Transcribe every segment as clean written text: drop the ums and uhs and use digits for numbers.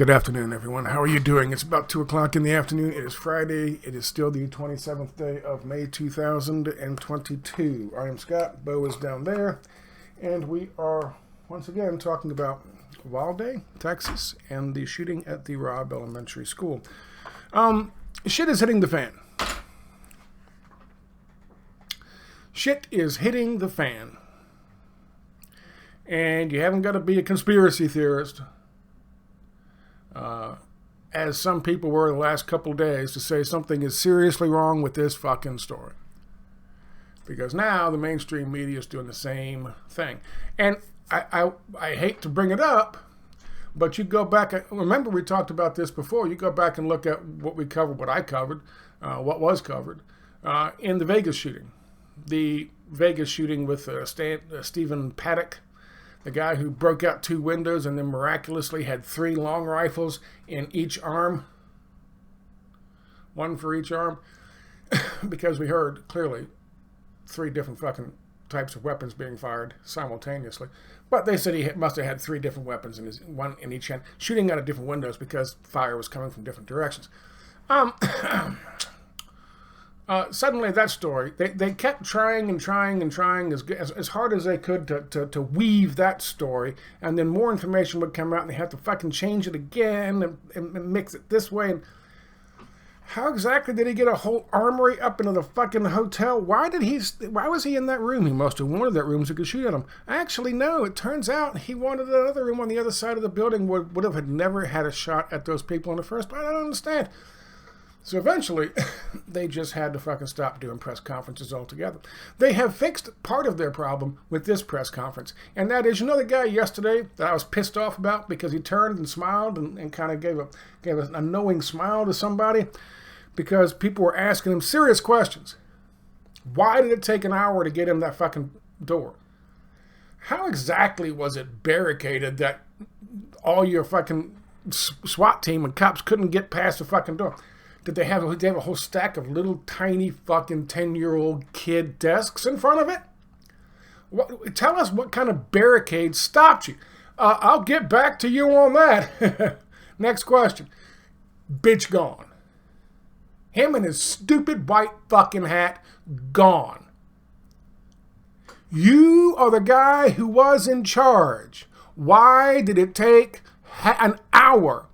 Good afternoon, everyone. How are you doing? It's about 2 o'clock in the afternoon. It is Friday. It is still the 27th day of May 2022. I am Scott. Bo is down there. And we are, once again, talking about Uvalde, Texas, and the shooting at the Robb Elementary School. Shit is hitting the fan. Shit is hitting the fan. And you haven't got to be a conspiracy theorist, as some people were the last couple days, to say something is seriously wrong with this fucking story. Because now the mainstream media is doing the same thing. And I hate to bring it up, but you go back, remember we talked about this before, you go back and look at what we covered, what I covered, what was covered, in the Vegas shooting. The Vegas shooting with Stephen Paddock, the guy who broke out 2 windows and then miraculously had 3 long rifles in each arm. 1 for each arm. Because we heard clearly 3 different fucking types of weapons being fired simultaneously. But they said he must have had 3 different weapons, one in each hand, shooting out of different windows because fire was coming from different directions. Suddenly that story, they kept trying as hard as they could to weave that story, and then more information would come out and they had to fucking change it again and mix it this way. And how exactly did he get a whole armory up into the fucking hotel? Why was he in that room? He must have wanted that room so he could shoot at him. Actually, no, it turns out he wanted another room on the other side of the building where would have never had a shot at those people in the first place. I don't understand. So eventually, they just had to fucking stop doing press conferences altogether. They have fixed part of their problem with this press conference. And that is, you know the guy yesterday that I was pissed off about because he turned and smiled and kind of gave a knowing smile to somebody because people were asking him serious questions. Why did it take an hour to get him that fucking door? How exactly was it barricaded that all your fucking SWAT team and cops couldn't get past the fucking door? Did they have a whole stack of little tiny fucking 10-year-old kid desks in front of it? Tell us what kind of barricade stopped you. I'll get back to you on that. Next question. Bitch gone. Him and his stupid white fucking hat gone. You are the guy who was in charge. Why did it take an hour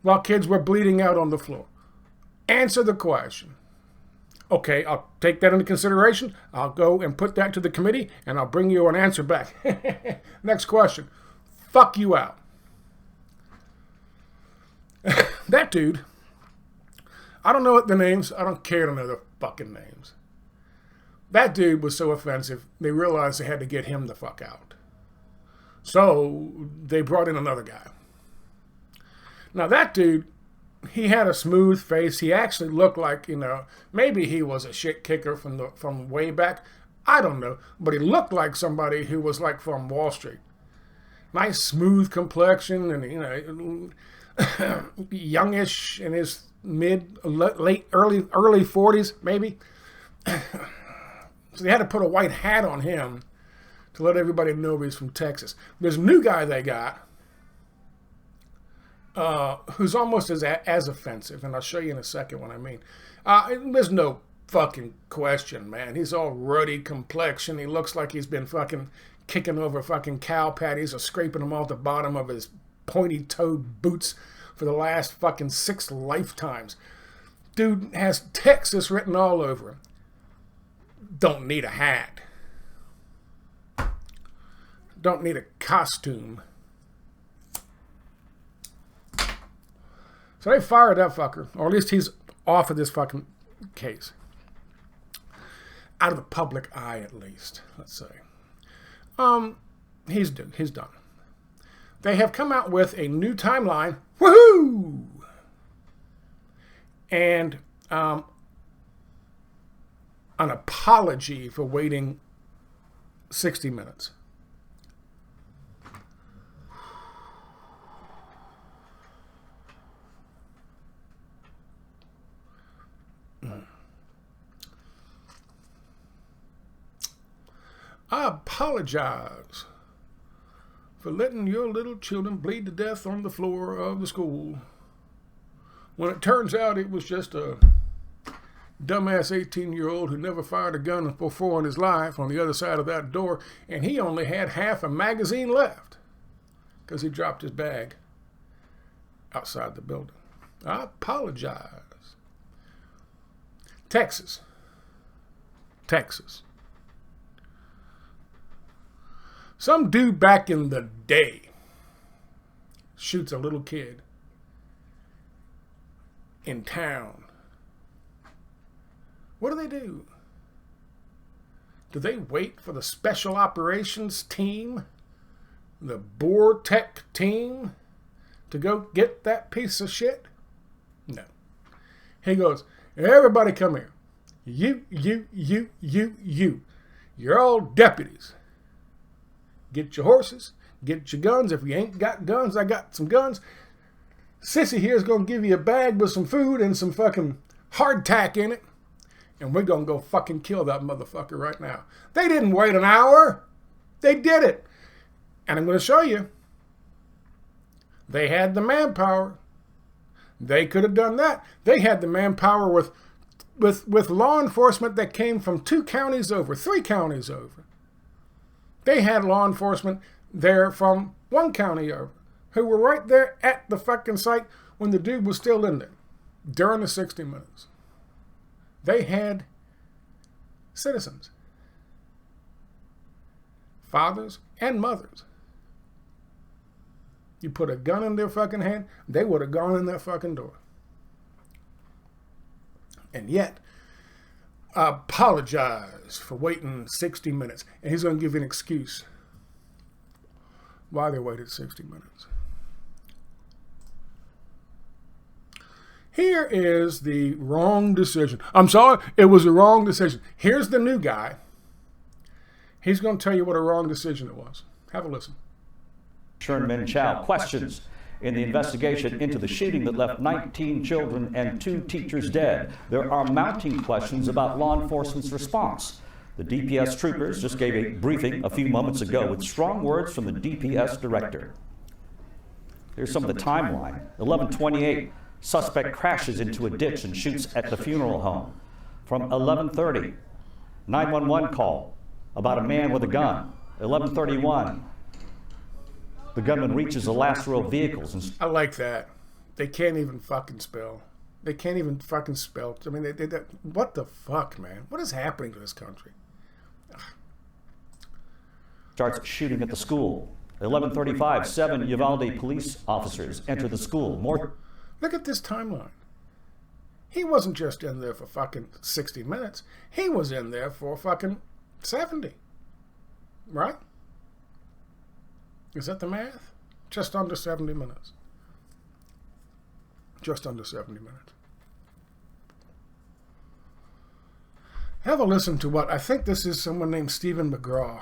while kids were bleeding out on the floor? Answer the question. Okay, I'll take that into consideration. I'll go and put that to the committee, and I'll bring you an answer back. Next question. Fuck you out. That dude, I don't know the names. I don't care to know the fucking names. That dude was so offensive, they realized they had to get him the fuck out. So they brought in another guy. Now that dude, he had a smooth face. He actually looked like, maybe he was a shit kicker from way back. I don't know. But he looked like somebody who was like from Wall Street. Nice smooth complexion and, youngish in his early 40s, maybe. So they had to put a white hat on him to let everybody know he's from Texas. There's a new guy they got, who's almost as offensive, and I'll show you in a second what I mean. There's no fucking question, man. He's all ruddy complexion. He looks like he's been fucking kicking over fucking cow patties or scraping them off the bottom of his pointy-toed boots for the last fucking 6 lifetimes. Dude has Texas written all over him. Don't need a hat. Don't need a costume. So they fired that fucker, or at least he's off of this fucking case. Out of the public eye, at least, let's say. He's done. They have come out with a new timeline. Woohoo! And an apology for waiting 60 minutes. I apologize for letting your little children bleed to death on the floor of the school. When it turns out it was just a dumbass 18-year-old who never fired a gun before in his life on the other side of that door, and he only had half a magazine left because he dropped his bag outside the building. I apologize. Texas. Some dude back in the day shoots a little kid in town. What do? Do they wait for the special operations team, the Tech team, to go get that piece of shit? No. He goes, everybody come here. You. You're all deputies. Get your horses. Get your guns. If you ain't got guns, I got some guns. Sissy here is going to give you a bag with some food and some fucking hardtack in it. And we're going to go fucking kill that motherfucker right now. They didn't wait an hour. They did it. And I'm going to show you. They had the manpower. They could have done that. They had the manpower with law enforcement that came from 2 counties over, 3 counties over. They had law enforcement there from 1 county over who were right there at the fucking site when the dude was still in there during the 60 minutes. They had citizens, fathers and mothers. You put a gun in their fucking hand, they would have gone in that fucking door. And yet, I apologize for waiting 60 minutes. And he's going to give you an excuse why they waited 60 minutes. Here is the wrong decision. I'm sorry, it was a wrong decision. Here's the new guy. He's going to tell you what a wrong decision it was. Have a listen. Sherman Chow questions in the investigation into the shooting that left 19 children and 2 teachers dead. There are mounting questions about law enforcement's response. The DPS troopers just gave a briefing a few moments ago with strong words from the DPS director. Here's some of the timeline. 11:28, suspect crashes into a ditch and shoots at the funeral home. From 11:30, 911 call about a man with a gun. 11:31, the gunman reaches the last row of vehicles. And I like that. They can't even fucking spell. They can't even fucking spell. I mean, what the fuck, man? What is happening to this country? Starts shooting at the school. 11:35, 7 Uvalde police officers enter the school. More. Look at this timeline. He wasn't just in there for fucking 60 minutes. He was in there for fucking 70. Right? Is that the math? Just under 70 minutes. Just under 70 minutes. Have a listen to what I think this is someone named Stephen McGraw.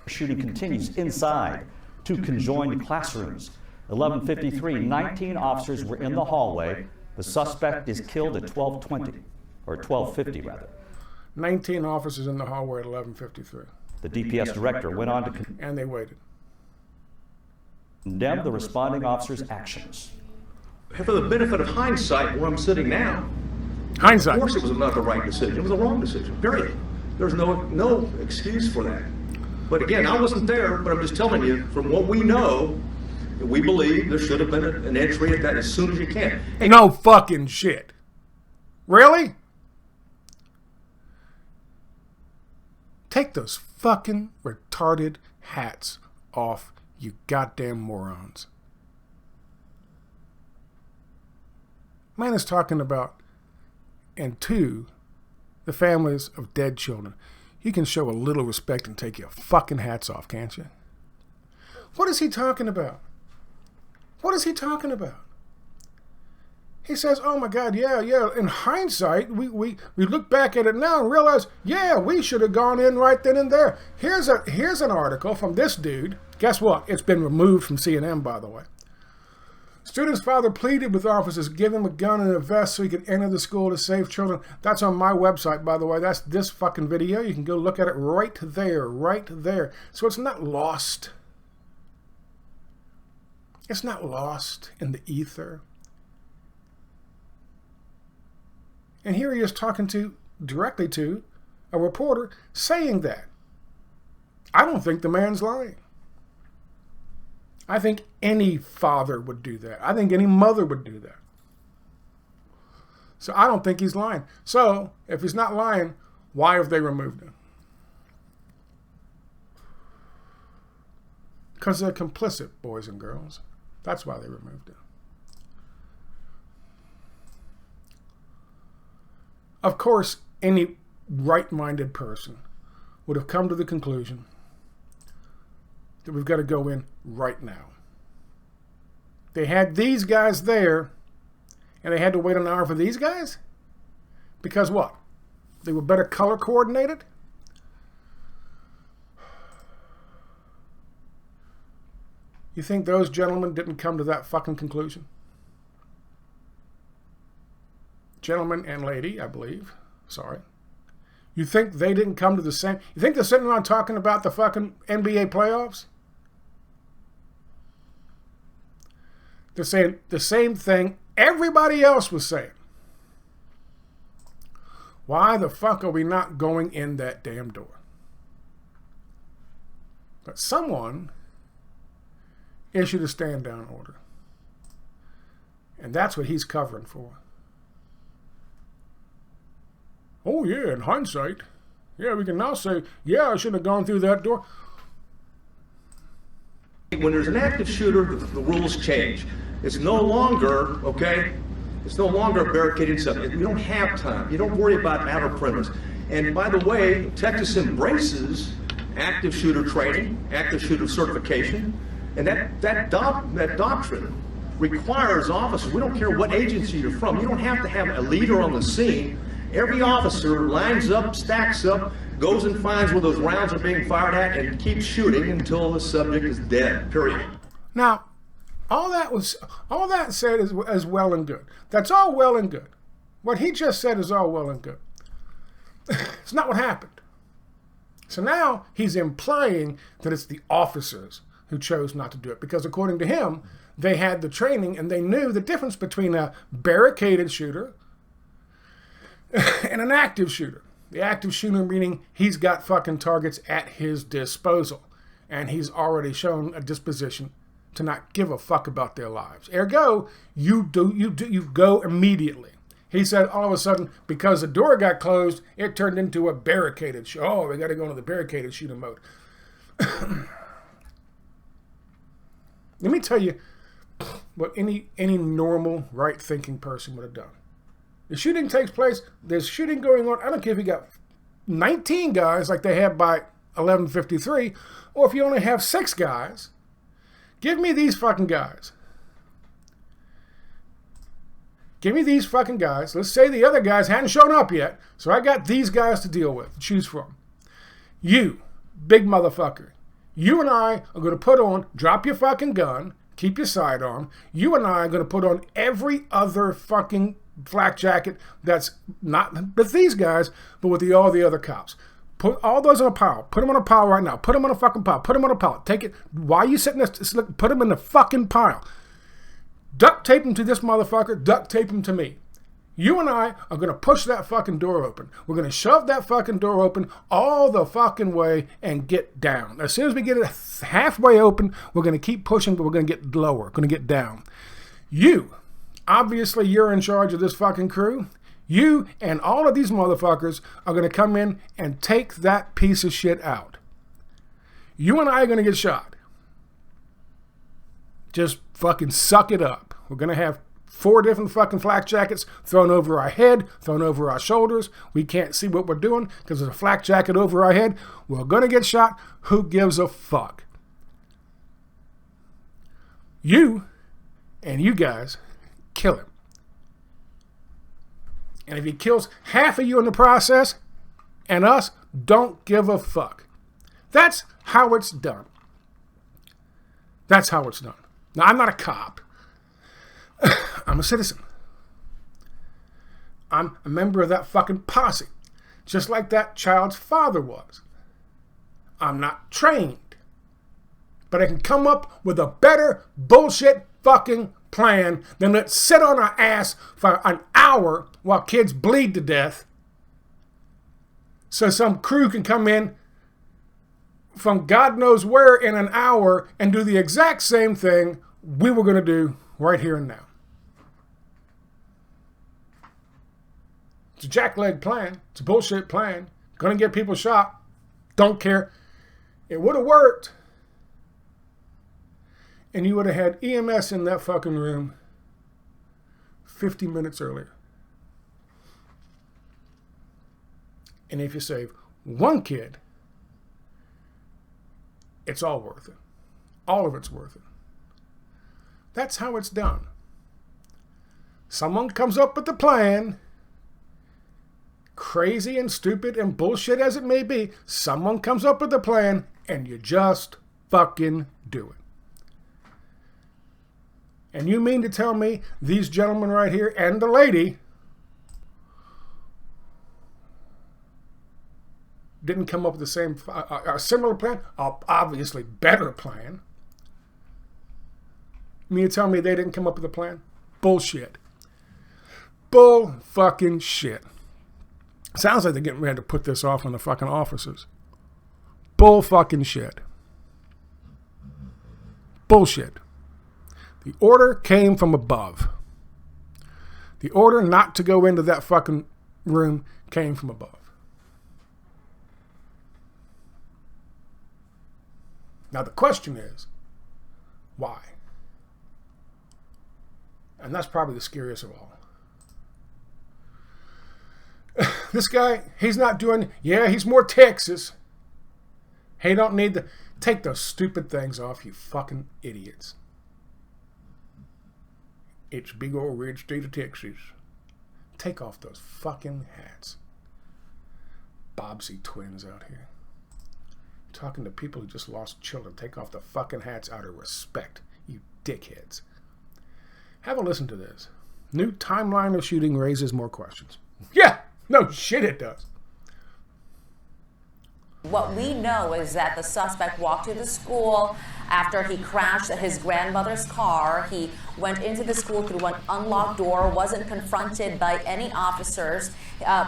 Shooting continues inside 2 conjoined classrooms. 11:53, 19 officers were in the hallway. The suspect is killed at 12:20, or 12:50 rather. 19 officers in the hallway at 11:53. The DPS director went on to and they waited. Condemn the responding officers' actions. For the benefit of hindsight, where I'm sitting now, hindsight. Of course it was not the right decision. It was the wrong decision, period. There's no excuse for that. But again, I wasn't there, but I'm just telling you, from what we know, we believe there should have been an entry at that as soon as you can. Hey, no fucking shit. Really? Take those fucking retarded hats off, you goddamn morons. Man is talking about, and 2, the families of dead children. You can show a little respect and take your fucking hats off, can't you? What is he talking about? What is he talking about? He says, oh my God, yeah. In hindsight, we look back at it now and realize, yeah, we should have gone in right then and there. Here's an article from this dude. Guess what? It's been removed from CNN, by the way. Student's father pleaded with officers, give him a gun and a vest so he could enter the school to save children. That's on my website, by the way. That's this fucking video. You can go look at it right there. So it's not lost. It's not lost in the ether. And here he is talking directly to a reporter saying that. I don't think the man's lying. I think any father would do that. I think any mother would do that. So I don't think he's lying. So if he's not lying, why have they removed him? Because they're complicit, boys and girls. That's why they removed him. Of course, any right-minded person would have come to the conclusion that we've got to go in right now. They had these guys there, and they had to wait an hour for these guys? Because what? They were better color coordinated? You think those gentlemen didn't come to that fucking conclusion? Gentleman and lady, I believe. Sorry. You think they didn't come to the same... You think they're sitting around talking about the fucking NBA playoffs? They're saying the same thing everybody else was saying. Why the fuck are we not going in that damn door? But someone issued a stand-down order. And that's what he's covering for. Oh, yeah, in hindsight. Yeah, we can now say, yeah, I shouldn't have gone through that door. When there's an active shooter, the rules change. It's no longer, okay, it's no longer a barricaded subject. We don't have time. You don't worry about outer perimeters. And by the way, Texas embraces active shooter training, active shooter certification, and that doctrine requires officers, we don't care what agency you're from, you don't have to have a leader on the scene. Every officer lines up, stacks up, goes and finds where those rounds are being fired at and keeps shooting until the subject is dead, period. Now, all that said is well and good. That's all well and good. What he just said is all well and good. It's not what happened. So now he's implying that it's the officers who chose not to do it because according to him, they had the training and they knew the difference between a barricaded shooter and an active shooter. The active shooter meaning he's got fucking targets at his disposal. And he's already shown a disposition to not give a fuck about their lives. Ergo, you go immediately. He said all of a sudden, because the door got closed, it turned into a barricaded shooter. Oh, we got to go into the barricaded shooter mode. Let me tell you what any normal, right-thinking person would have done. The shooting takes place, there's shooting going on. I don't care if you got 19 guys like they had by 11:53, or if you only have 6 guys. Give me these fucking guys. Give me these fucking guys. Let's say the other guys hadn't shown up yet, so I got these guys to deal with, to choose from. You, big motherfucker. You and I are going to put on, drop your fucking gun, keep your sidearm. You and I are going to put on every other fucking flak jacket that's not with these guys, but with all the other cops. Put all those on a pile. Put them on a pile right now. Put them on a fucking pile. Put them on a pile. Take it. Why are you sitting there? Put them in the fucking pile. Duct tape them to this motherfucker. Duct tape them to me. You and I are going to push that fucking door open. We're going to shove that fucking door open all the fucking way and get down. As soon as we get it halfway open, we're going to keep pushing, but we're going to get lower. Going to get down. You, obviously you're in charge of this fucking crew. You and all of these motherfuckers are going to come in and take that piece of shit out. You and I are going to get shot. Just fucking suck it up. We're going to have 4 different fucking flak jackets thrown over our head, thrown over our shoulders. We can't see what we're doing because there's a flak jacket over our head. We're going to get shot. Who gives a fuck? You and you guys kill him. And if he kills half of you in the process, and us, don't give a fuck. That's how it's done. That's how it's done. Now, I'm not a cop. I'm a citizen. I'm a member of that fucking posse, just like that child's father was. I'm not trained, but I can come up with a better bullshit fucking plan than let's sit on our ass for an hour while kids bleed to death so some crew can come in from God knows where in an hour and do the exact same thing we were going to do right here and now. It's a jackleg plan. It's a bullshit plan. Going to get people shot. Don't care. It would have worked. And you would have had EMS in that fucking room 50 minutes earlier. And if you save one kid, it's all worth it. All of it's worth it. That's how it's done. Someone comes up with the plan, crazy and stupid and bullshit as it may be, someone comes up with the plan and you just fucking do it. And you mean to tell me these gentlemen right here and the lady didn't come up with the same, a similar plan, obviously better plan? You mean to tell me they didn't come up with a plan? Bullshit. Bull fucking shit. Sounds like they're getting ready to put this off on the fucking officers. Bull fucking shit. Bullshit. The order came from above. The order not to go into that fucking room came from above. Now the question is, why? And that's probably the scariest of all. This guy, he's not doing, yeah, he's more Texas. He don't need to take those stupid things off, you fucking idiots. It's big old red state of Texas. Take off those fucking hats. Bobbsey twins out here. Talking to people who just lost children. Take off the fucking hats out of respect, you dickheads. Have a listen to this. New timeline of shooting raises more questions. Yeah, no shit it does. What we know is that the suspect walked to the school after he crashed his grandmother's car. He went into the school through an unlocked door, wasn't confronted by any officers.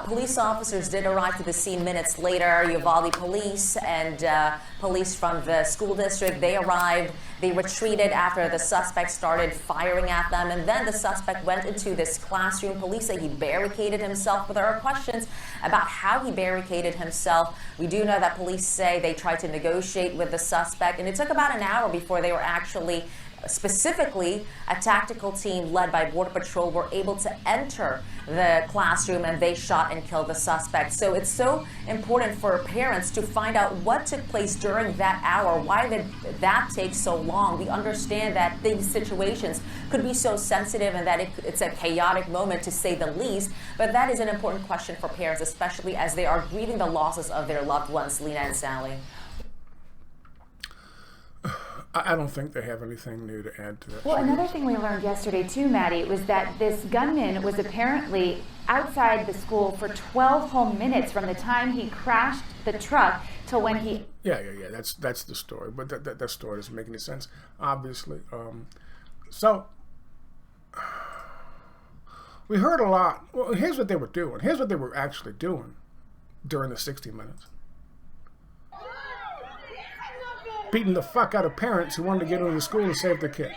Police officers did arrive to the scene minutes later. Uvalde police and police from the school district, they arrived. They retreated after the suspect started firing at them, and then the suspect went into this classroom. Police say he barricaded himself, but there are questions about how he barricaded himself. We do know that police say they tried to negotiate with the suspect, and it took about an hour before they were actually, specifically a tactical team led by Border Patrol, were able to enter the classroom, and they shot and killed the suspect. So it's so important for parents to find out what took place during that hour. Why did that take so long? We understand that these situations could be so sensitive and that it's a chaotic moment, to say the least, but that is an important question for parents, especially as they are grieving the losses of their loved ones. Lena and Sally. I don't think they have anything new to add to that. Well, another thing we learned yesterday too, Maddie, was that this gunman was apparently outside the school for 12 whole minutes from the time he crashed the truck till when he... Yeah. That's the story, but that story doesn't make any sense, obviously. So, we heard a lot. Well, here's what they were doing. Here's what they were actually doing during the 60 minutes. Beating the fuck out of parents who wanted to get into the school and save their kids.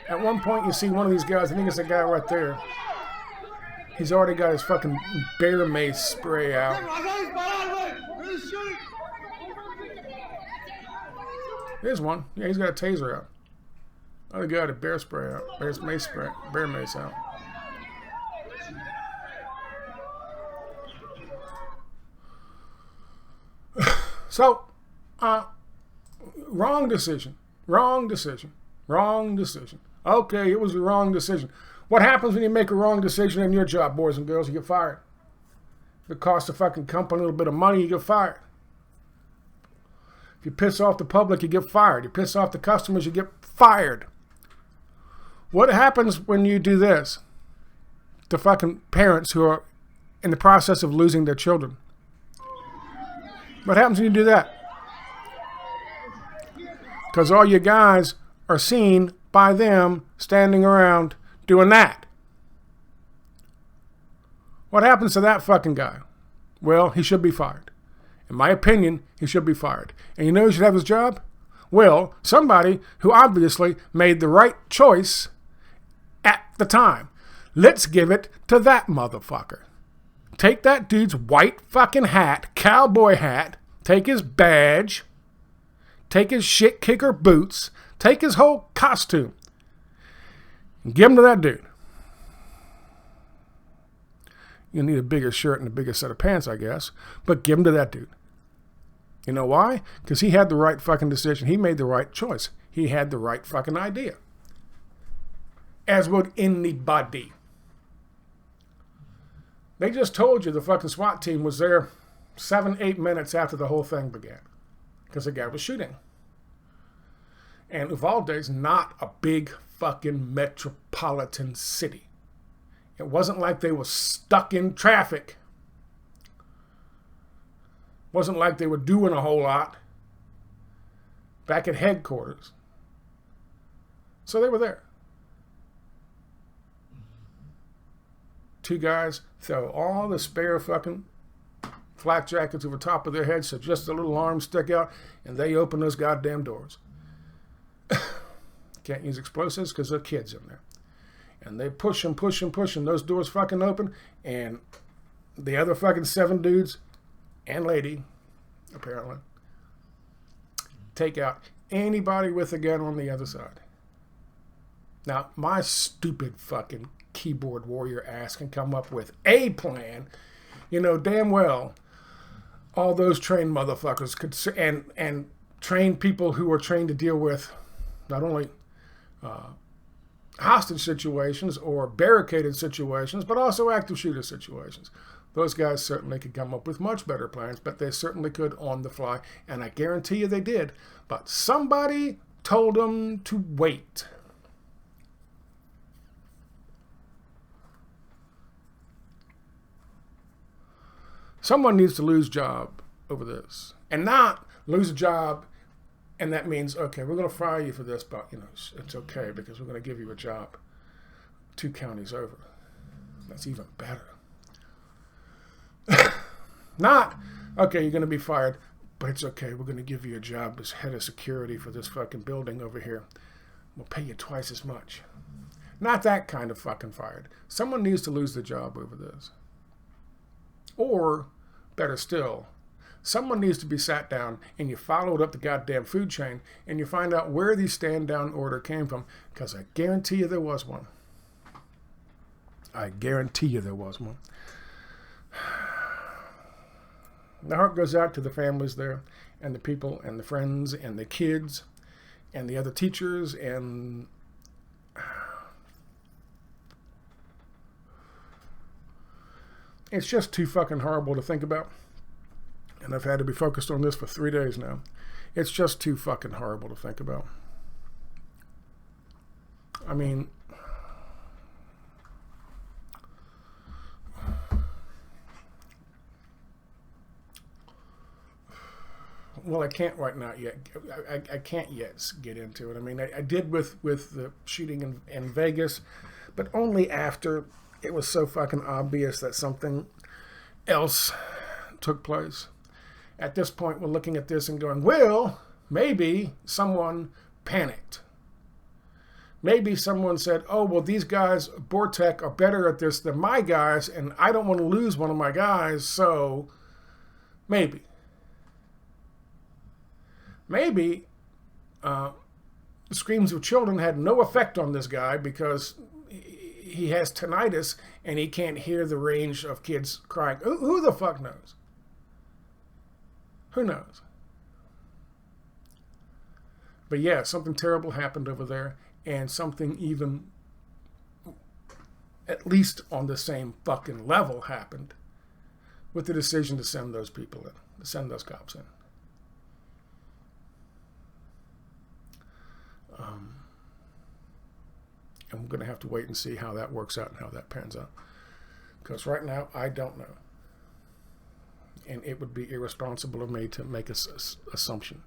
At one point, you see one of these guys, I think it's a guy right there. He's already got his fucking bear mace spray out. There's one. Yeah, he's got a taser out. Other guy had a bear spray out. Bear mace out. So, wrong decision. Okay, it was a wrong decision. What happens when you make a wrong decision in your job, boys and girls? You get fired. If it costs the fucking company a little bit of money, you get fired. If you piss off the public, you get fired. You piss off the customers, you get fired. What happens when you do this? The fucking parents who are in the process of losing their children. What happens when you do that? Because all you guys are seen by them standing around doing that. What happens to that fucking guy? Well, he should be fired. In my opinion, he should be fired. And you know who should have his job? Well, somebody who obviously made the right choice at the time. Let's give it to that motherfucker. Take that dude's white fucking hat, cowboy hat, take his badge, take his shit kicker boots, take his whole costume, and give him to that dude. You'll need a bigger shirt and a bigger set of pants, I guess, but give him to that dude. You know why? Because he had the right fucking decision. He made the right choice. He had the right fucking idea. As would anybody. They just told you the fucking SWAT team was there 7-8 minutes after the whole thing began. Because the guy was shooting. And Uvalde is not a big fucking metropolitan city. It wasn't like they were stuck in traffic. Wasn't like they were doing a whole lot back at headquarters. So they were there. Two guys throw all the spare fucking flak jackets over top of their heads so just a little arm stick out, and they open those goddamn doors. Can't use explosives because there are kids in there. And they push and push and push, and those doors fucking open, and the other fucking 7 dudes and lady, apparently, take out anybody with a gun on the other side. Now, my stupid fucking keyboard warrior ass can come up with a plan. You know damn well all those trained motherfuckers could, and trained people who are trained to deal with not only hostage situations or barricaded situations, but also active shooter situations. Those guys certainly could come up with much better plans, but they certainly could on the fly, and I guarantee you they did. But somebody told them to wait. Someone needs to lose job over this, and not lose a job, and that means, okay, we're going to fire you for this, but you know it's okay because we're going to give you a job 2 counties over. That's even better. Not, okay, you're going to be fired, but it's okay, we're going to give you a job as head of security for this fucking building over here. We'll pay you twice as much. Not that kind of fucking fired. Someone needs to lose the job over this. Or, better still, someone needs to be sat down and you followed up the goddamn food chain and you find out where the stand down order came from, because I guarantee you there was one. I guarantee you there was one. The heart goes out to the families there, and the people, and the friends, and the kids, and the other teachers, and it's just too fucking horrible to think about. And I've had to be focused on this for 3 days now. It's just too fucking horrible to think about. I mean, well, I can't right now yet. I can't yet get into it. I mean, I did with the shooting in Vegas, but only after it was so fucking obvious that something else took place. At this point, we're looking at this and going, well, maybe someone panicked. Maybe someone said, oh, well, these guys, Bortec, are better at this than my guys, and I don't want to lose one of my guys, so maybe. Maybe the screams of children had no effect on this guy because he has tinnitus and he can't hear the range of kids crying. Who the fuck knows? Who knows? But yeah, something terrible happened over there, and something even at least on the same fucking level happened with the decision to send those people in, to send those cops in. And we're going to have to wait and see how that works out and how that pans out. Because right now, I don't know. And it would be irresponsible of me to make an assumption.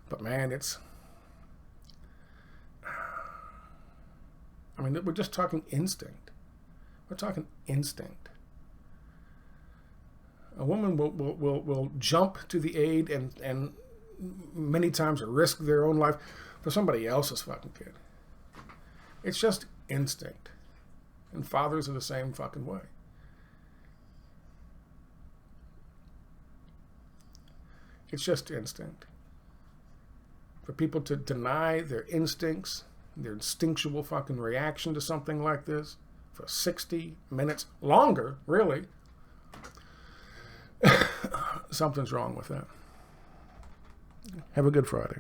But man, I mean, we're just talking instinct. We're talking instinct. A woman will jump to the aid and many times risk their own life for somebody else's fucking kid. It's just instinct. And fathers are the same fucking way. It's just instinct. For people to deny their instincts, their instinctual fucking reaction to something like this for 60 minutes, longer, really, something's wrong with that. Have a good Friday.